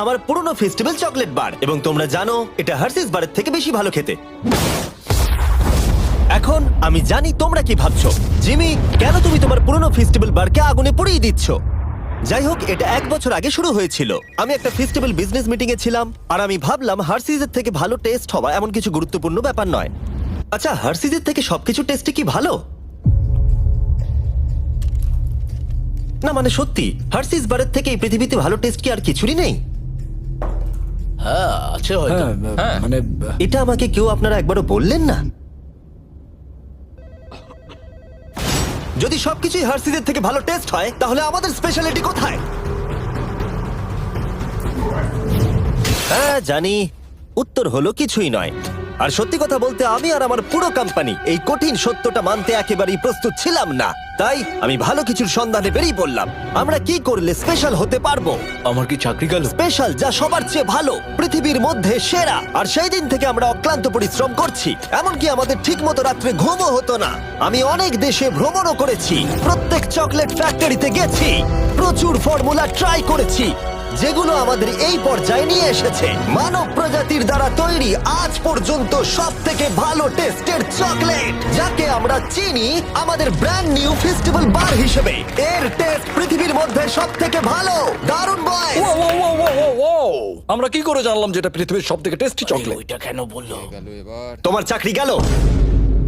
আমার পুরনো festival chocolate bar এবং তোমরা জানো এটা হার্সিস বারের থেকে বেশি ভালো খেতে। এখন আমি জানি তোমরা কি ভাবছো, জিমি কেন তুমি তোমার পুরনো ফেস্টিভ্যাল বারকে আগুনে পুড়িয়ে দিচ্ছ? যাই হোক, এটা 1 বছর আগে শুরু হয়েছিল। আমি একটা ফেস্টিভ্যাল বিজনেস মিটিং এ ছিলাম আর আমি ভাবলাম হার্সিজের থেকে ভালো টেস্ট হওয়া এমন কিছু গুরুত্বপূর্ণ ব্যাপার নয়। আচ্ছা, হার্সিজের থেকে সবকিছু টেস্টে কি ভালো? না মানে সত্যি, হার্সিস বারের থেকে এই পৃথিবীতে ভালো টেস্ট কি আর কিছুরই নেই? হ্যাঁ আছে হয়তো। হ্যাঁ মানে এটা আমাকে কেউ আপনারা একবারও বললেন না? যদি সবকিছুই হার্সিজের থেকে ভালো টেস্ট হয় তাহলে আমাদের স্পেশালিটি কোথায়? হ্যাঁ জানি, উত্তর হলো কিছুই নয়। আর সত্যি কথা বলতে আমি আর আমার পুরো কোম্পানি এই কঠিন সত্যটা মানতে একেবারেই প্রস্তুত ছিলাম না। তাই আমি ভালো কিছুর সন্ধানে বেরিয়ে পড়লাম। আমরা কি করলে স্পেশাল হতে পারবো? আমার কি চাকরি গেল? স্পেশাল যা সবার চেয়ে ভালো, পৃথিবীর মধ্যে সেরা। আর সেই দিন থেকে আমরা অক্লান্ত পরিশ্রম করছি, এমনকি আমাদের ঠিকমতো রাত্রে ঘুমও হতো না। আমি অনেক দেশে ভ্রমণও করেছি, প্রত্যেক চকলেট ফ্যাক্টরিতে গেছি, প্রচুর ফর্মুলা ট্রাই করেছি যেগুলো আমাদের এই পর্যায়ে নিয়ে এসেছে মানব প্রজাতির দ্বারা তৈরি আজ পর্যন্ত সবথেকে ভালো টেস্টের চকলেট, যাকে আমরা চিনি আমাদের ব্র্যান্ড নিউ ফেস্টিভ্যাল বার হিসেবে। এর টেস্ট পৃথিবীর মধ্যে সবথেকে ভালো। দারুণ বয়। আমরা কি করে জানলাম যেটা পৃথিবীর সবথেকে টেস্টি চকলেট? ওইটা কেন বললো? তোমার চাকরি গেল,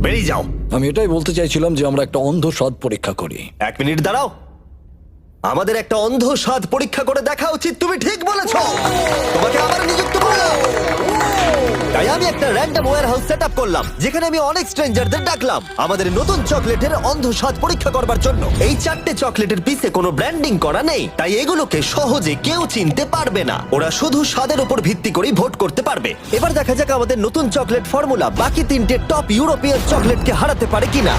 বেরিয়ে যাও। আমি এটাই বলতে চাইছিলাম যে আমরা একটা অন্ধ স্বাদ পরীক্ষা করি। 1 মিনিট দাঁড়াও, আমাদের একটা অন্ধ স্বাদ পরীক্ষা করে দেখা উচিত। তুমি ঠিক বলেছো, তোমাকে আবার নিযুক্ত করলাম। তাই আমি একটা র্যান্ডম ওয়্যারহাউস সেটআপ করলাম যেখানে আমি অনেক স্ট্রেঞ্জারদের ডাকলাম আমাদের নতুন চকলেটের অন্ধ স্বাদ পরীক্ষা করবার জন্য। এই 4টে চকলেটের পিছে কোনো ব্র্যান্ডিং করা নেই, তাই এগুলোকে সহজে কেউ চিনতে পারবে না। ওরা শুধু স্বাদের উপর ভিত্তি করেই ভোট করতে পারবে। এবার দেখা যাক আমাদের নতুন চকলেট ফর্মুলা বাকি 3টে টপ ইউরোপিয়ান চকলেটকে হারাতে পারে কিনা।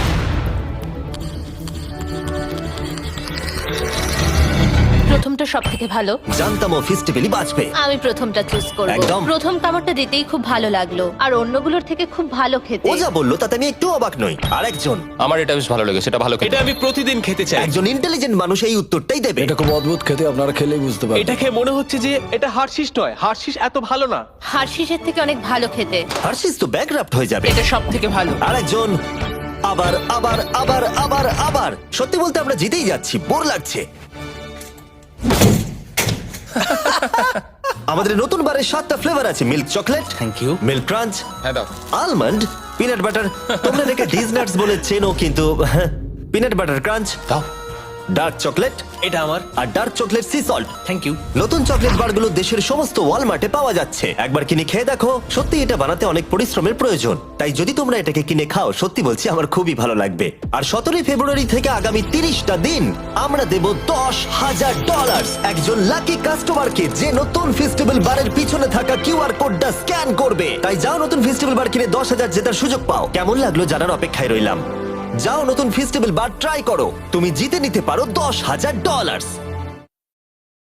প্রথমটা সব থেকে ভালো। জানতাম ও ফেস্টিভ্যালই বাঁচবে। আমি প্রথমটা চুজ করব। একদম। প্রথম কামড়টা দিতেই খুব ভালো লাগলো, আর অন্যগুলোর থেকে খুব ভালো খেতে। ও যা বললো তাতে আমি একটু অবাক নই। আরেকজন, আমার এটা বেশ ভালো লেগেছে, এটা ভালো খেতে। এটা আমি প্রতিদিন খেতে চাই। একজন ইন্টেলিজেন্ট মানুষ এই উত্তরটাই দেবে। এটা খুব অদ্ভুত খেতে, আপনারা খেলেই বুঝতে পারবেন। এটা খেয়ে মনে হচ্ছে যে এটা হার্শিস নয়, হার্শিস এত ভালো না। হার্শিসের থেকে অনেক ভালো খেতে। হার্শিস তো ব্যাকরাফট হয়ে যাবে। এটা সব থেকে ভালো। আরেকজন, আবার আবার আবার আবার আবার। সত্যি বলতে আমরা জিতেই যাচ্ছি, বোর লাগছে। আমাদের নতুন বারের 7টা ফ্লেভার আছে, milk chocolate, thank you. Milk crunch, হ্যাঁ দাও। Almond, peanut butter. তোমরা এটাকে ডিজনাটস বলে চেনো, কিন্তু পিনাট বাটার ক্রাঞ্চ, দাও। ডার্ক চকলেট এটা আমার। আর dark chocolate sea salt. Thank you. নতুন চকলেট বারগুলো দেশের সমস্ত ওয়ালমার্টে পাওয়া যাচ্ছে। একবার কিনে খেয়ে দেখো, সত্যি এটা বানাতে অনেক পরিশ্রমের প্রয়োজন। তাই যদি তোমরা এটাকে কিনে খাও, সত্যি বলছি আমার খুবই ভালো লাগবে। আর 17 ফেব্রুয়ারি থেকে আগামী 30টা দিন আমরা দেব $10,000 একজন লাকি কাস্টমারকে, যে নতুন ফেস্টিভ্যাল বারের পিছনে থাকা কিউআর কোডটা স্ক্যান করবে। তাই যাও নতুন ফেস্টিভ্যাল বার কিনে 10,000 জেতার সুযোগ পাও। কেমন লাগলো জানার অপেক্ষায় রইলাম। যাও নতুন ফেস্টিভ্যাল বার ট্রাই করো, তুমি জিতে নিতে পারো $10,000।